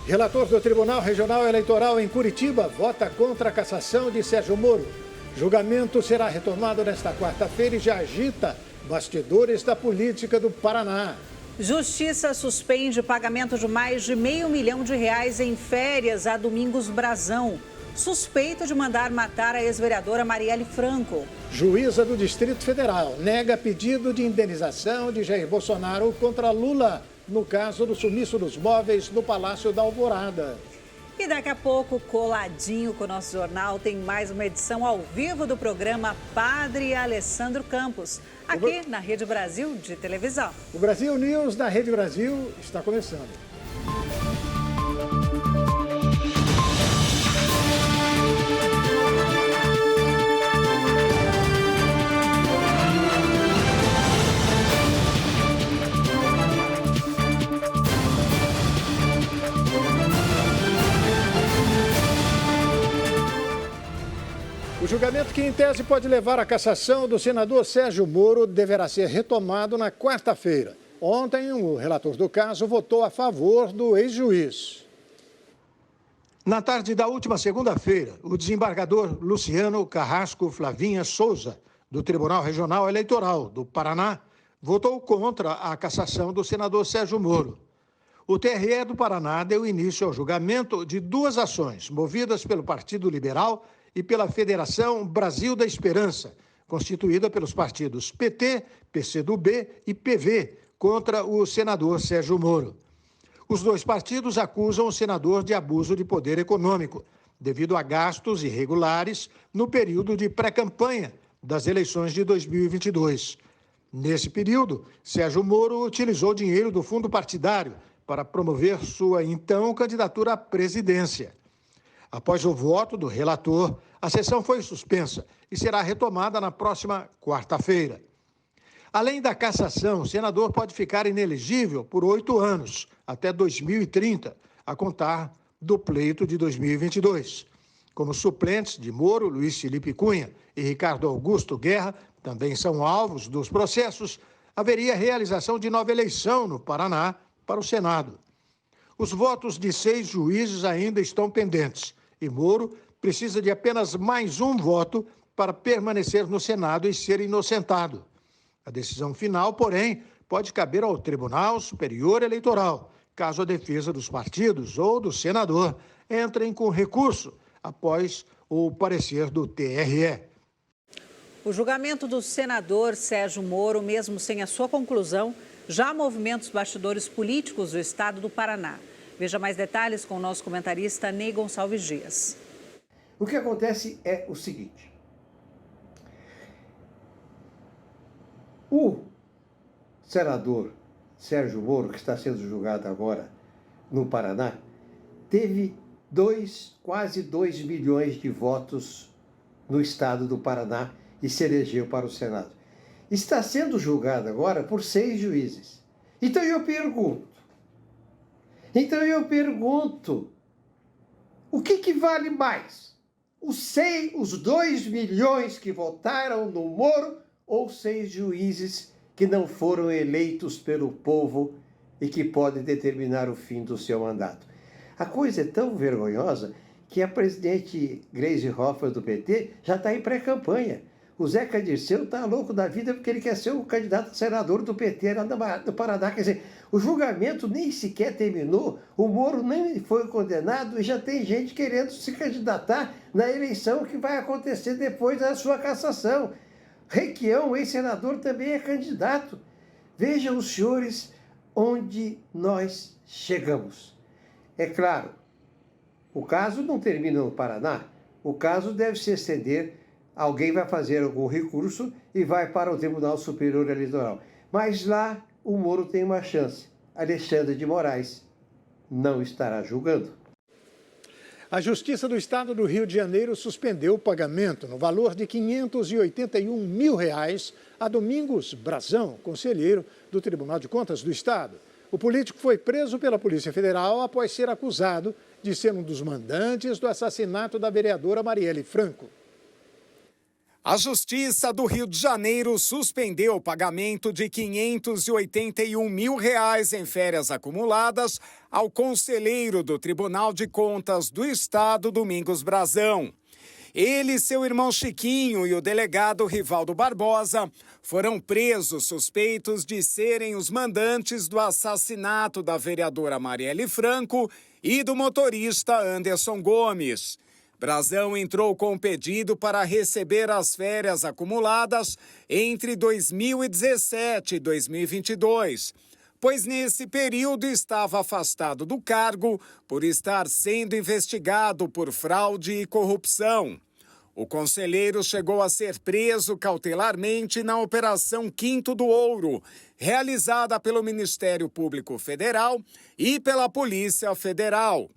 Relator do Tribunal Regional Eleitoral em Curitiba vota contra a cassação de Sérgio Moro. Julgamento será retomado nesta quarta-feira e já agita bastidores da política do Paraná. Justiça suspende pagamento de mais de R$500 mil em férias a Domingos Brazão, suspeito de mandar matar a ex-vereadora Marielle Franco. Juíza do Distrito Federal nega pedido de indenização de Jair Bolsonaro contra Lula, no caso do sumiço dos móveis no Palácio da Alvorada. E daqui a pouco, coladinho com o nosso jornal, tem mais uma edição ao vivo do programa Padre Alessandro Campos, aqui na Rede Brasil de televisão. O Brasil News da Rede Brasil está começando. O julgamento que, em tese, pode levar à cassação do senador Sérgio Moro deverá ser retomado na quarta-feira. Ontem, o relator do caso votou a favor do ex-juiz. Na tarde da última segunda-feira, o desembargador Luciano Carrasco Flavinha Souza, do Tribunal Regional Eleitoral do Paraná, votou contra a cassação do senador Sérgio Moro. O TRE do Paraná deu início ao julgamento de duas ações movidas pelo Partido Liberal e pela Federação Brasil da Esperança, constituída pelos partidos PT, PCdoB e PV, contra o senador Sérgio Moro. Os dois partidos acusam o senador de abuso de poder econômico, devido a gastos irregulares no período de pré-campanha das eleições de 2022. Nesse período, Sérgio Moro utilizou dinheiro do fundo partidário para promover sua então candidatura à presidência. Após o voto do relator, a sessão foi suspensa e será retomada na próxima quarta-feira. Além da cassação, o senador pode ficar inelegível por 8 anos, até 2030, a contar do pleito de 2022. Como suplentes de Moro, Luiz Felipe Cunha e Ricardo Augusto Guerra também são alvos dos processos, haveria realização de nova eleição no Paraná para o Senado. Os votos de 6 juízes ainda estão pendentes e Moro precisa de apenas mais um voto para permanecer no Senado e ser inocentado. A decisão final, porém, pode caber ao Tribunal Superior Eleitoral, caso a defesa dos partidos ou do senador entrem com recurso após o parecer do TRE. O julgamento do senador Sérgio Moro, mesmo sem a sua conclusão, já movimenta os bastidores políticos do estado do Paraná. Veja mais detalhes com o nosso comentarista Ney Gonçalves Dias. O que acontece é o seguinte. O senador Sérgio Moro, que está sendo julgado agora no Paraná, teve quase 2 milhões de votos no estado do Paraná e se elegeu para o Senado. Está sendo julgado agora por 6 juízes. Então eu pergunto, o que vale mais? Os 2 milhões que votaram no Moro ou 6 juízes que não foram eleitos pelo povo e que podem determinar o fim do seu mandato? A coisa é tão vergonhosa que a presidente Gleisi Hoffmann do PT já está em pré-campanha. O Zeca Dirceu está louco da vida porque ele quer ser o candidato a senador do PT lá do Paraná. Quer dizer, o julgamento nem sequer terminou, o Moro nem foi condenado e já tem gente querendo se candidatar na eleição que vai acontecer depois da sua cassação. Requião, ex-senador, também é candidato. Vejam os senhores onde nós chegamos. É claro, o caso não termina no Paraná, o caso deve se estender. Alguém vai fazer algum recurso e vai para o Tribunal Superior Eleitoral. Mas lá o Moro tem uma chance. Alexandre de Moraes não estará julgando. A Justiça do Estado do Rio de Janeiro suspendeu o pagamento no valor de R$ 581 mil a Domingos Brazão, conselheiro do Tribunal de Contas do Estado. O político foi preso pela Polícia Federal após ser acusado de ser um dos mandantes do assassinato da vereadora Marielle Franco. A Justiça do Rio de Janeiro suspendeu o pagamento de R$ 581 mil em férias acumuladas ao conselheiro do Tribunal de Contas do Estado, Domingos Brazão. Ele, seu irmão Chiquinho e o delegado Rivaldo Barbosa foram presos suspeitos de serem os mandantes do assassinato da vereadora Marielle Franco e do motorista Anderson Gomes. Brazão entrou com um pedido para receber as férias acumuladas entre 2017 e 2022, pois nesse período estava afastado do cargo por estar sendo investigado por fraude e corrupção. O conselheiro chegou a ser preso cautelarmente na Operação Quinto do Ouro, realizada pelo Ministério Público Federal e pela Polícia Federal.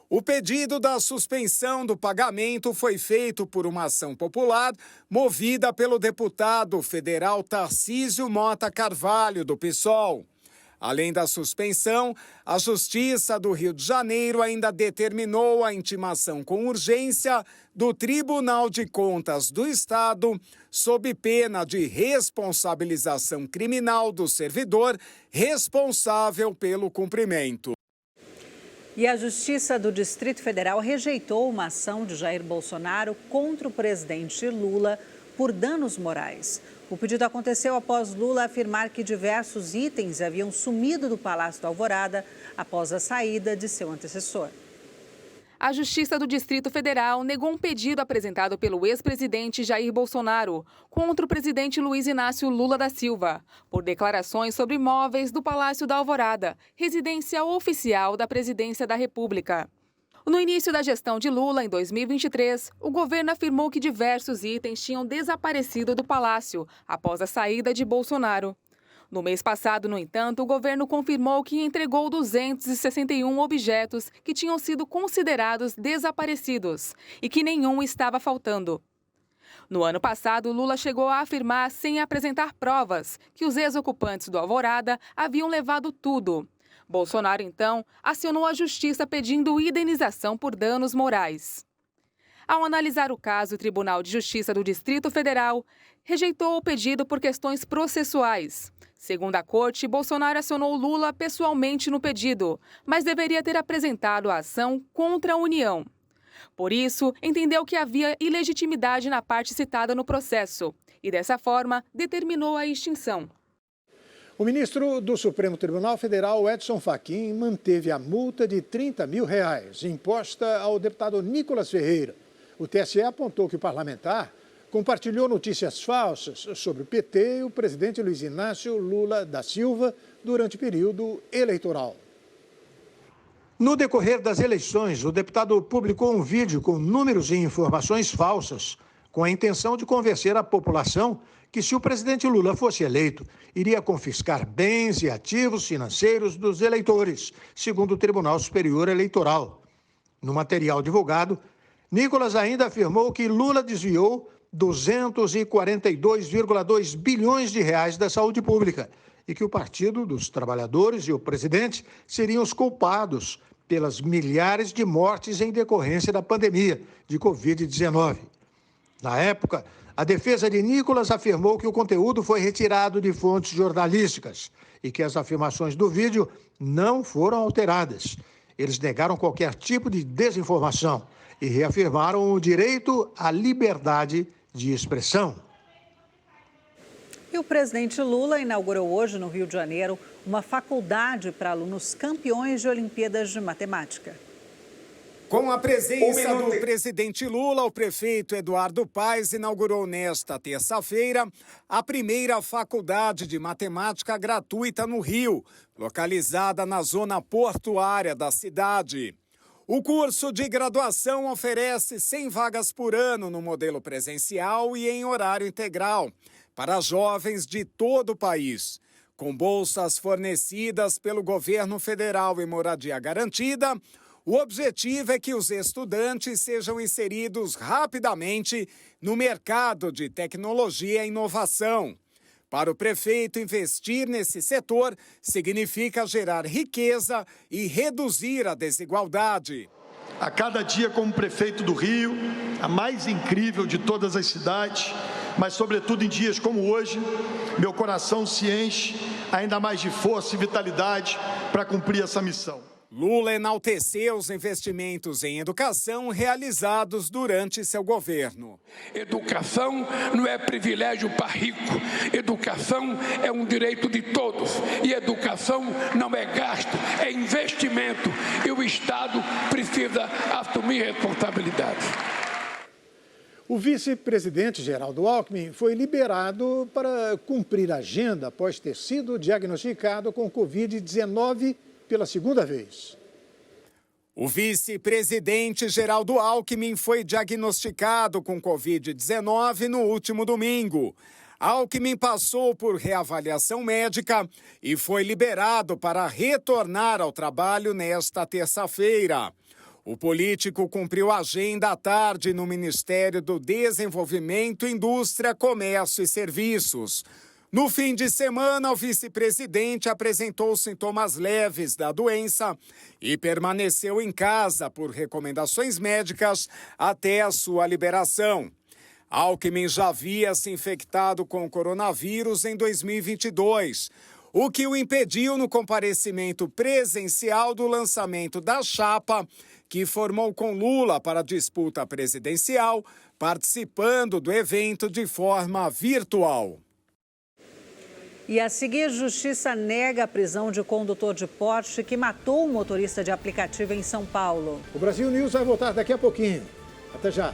O pedido da suspensão do pagamento foi feito por uma ação popular movida pelo deputado federal Tarcísio Mota Carvalho, do PSOL. Além da suspensão, a Justiça do Rio de Janeiro ainda determinou a intimação com urgência do Tribunal de Contas do Estado, sob pena de responsabilização criminal do servidor responsável pelo cumprimento. E a Justiça do Distrito Federal rejeitou uma ação de Jair Bolsonaro contra o presidente Lula por danos morais. O pedido aconteceu após Lula afirmar que diversos itens haviam sumido do Palácio da Alvorada após a saída de seu antecessor. A Justiça do Distrito Federal negou um pedido apresentado pelo ex-presidente Jair Bolsonaro contra o presidente Luiz Inácio Lula da Silva, por declarações sobre imóveis do Palácio da Alvorada, residência oficial da Presidência da República. No início da gestão de Lula, em 2023, o governo afirmou que diversos itens tinham desaparecido do palácio após a saída de Bolsonaro. No mês passado, no entanto, o governo confirmou que entregou 261 objetos que tinham sido considerados desaparecidos e que nenhum estava faltando. No ano passado, Lula chegou a afirmar, sem apresentar provas, que os ex-ocupantes do Alvorada haviam levado tudo. Bolsonaro, então, acionou a justiça pedindo indenização por danos morais. Ao analisar o caso, o Tribunal de Justiça do Distrito Federal rejeitou o pedido por questões processuais. Segundo a corte, Bolsonaro acionou Lula pessoalmente no pedido, mas deveria ter apresentado a ação contra a União. Por isso, entendeu que havia ilegitimidade na parte citada no processo e, dessa forma, determinou a extinção. O ministro do Supremo Tribunal Federal, Edson Fachin, manteve a multa de R$ 30 mil imposta ao deputado Nicolas Ferreira. O TSE apontou que o parlamentar compartilhou notícias falsas sobre o PT e o presidente Luiz Inácio Lula da Silva durante o período eleitoral. No decorrer das eleições, o deputado publicou um vídeo com números e informações falsas, com a intenção de convencer a população que, se o presidente Lula fosse eleito, iria confiscar bens e ativos financeiros dos eleitores, segundo o Tribunal Superior Eleitoral. No material divulgado, Nicolas ainda afirmou que Lula desviou 242,2 bilhões de reais da saúde pública e que o Partido dos Trabalhadores e o presidente seriam os culpados pelas milhares de mortes em decorrência da pandemia de Covid-19. Na época, a defesa de Nicolas afirmou que o conteúdo foi retirado de fontes jornalísticas e que as afirmações do vídeo não foram alteradas. Eles negaram qualquer tipo de desinformação e reafirmaram o direito à liberdade de expressão. E o presidente Lula inaugurou hoje, no Rio de Janeiro, uma faculdade para alunos campeões de Olimpíadas de Matemática. Com a presença do presidente Lula, o prefeito Eduardo Paes inaugurou nesta terça-feira a primeira faculdade de matemática gratuita no Rio, localizada na zona portuária da cidade. O curso de graduação oferece 100 vagas por ano no modelo presencial e em horário integral para jovens de todo o país. Com bolsas fornecidas pelo governo federal e moradia garantida, o objetivo é que os estudantes sejam inseridos rapidamente no mercado de tecnologia e inovação. Para o prefeito, investir nesse setor significa gerar riqueza e reduzir a desigualdade. A cada dia, como prefeito do Rio, a mais incrível de todas as cidades, mas, sobretudo, em dias como hoje, meu coração se enche ainda mais de força e vitalidade para cumprir essa missão. Lula enalteceu os investimentos em educação realizados durante seu governo. Educação não é privilégio para rico, educação é um direito de todos e educação não é gasto, é investimento e o Estado precisa assumir responsabilidade. O vice-presidente Geraldo Alckmin foi liberado para cumprir a agenda após ter sido diagnosticado com Covid-19 pela segunda vez. O vice-presidente Geraldo Alckmin foi diagnosticado com Covid-19 no último domingo. Alckmin passou por reavaliação médica e foi liberado para retornar ao trabalho nesta terça-feira. O político cumpriu a agenda à tarde no Ministério do Desenvolvimento, Indústria, Comércio e Serviços. No fim de semana, o vice-presidente apresentou sintomas leves da doença e permaneceu em casa por recomendações médicas até a sua liberação. Alckmin já havia se infectado com o coronavírus em 2022, o que o impediu no comparecimento presencial do lançamento da chapa que formou com Lula para a disputa presidencial, participando do evento de forma virtual. E a seguir, Justiça nega a prisão de condutor de Porsche que matou um motorista de aplicativo em São Paulo. O Brasil News vai voltar daqui a pouquinho. Até já.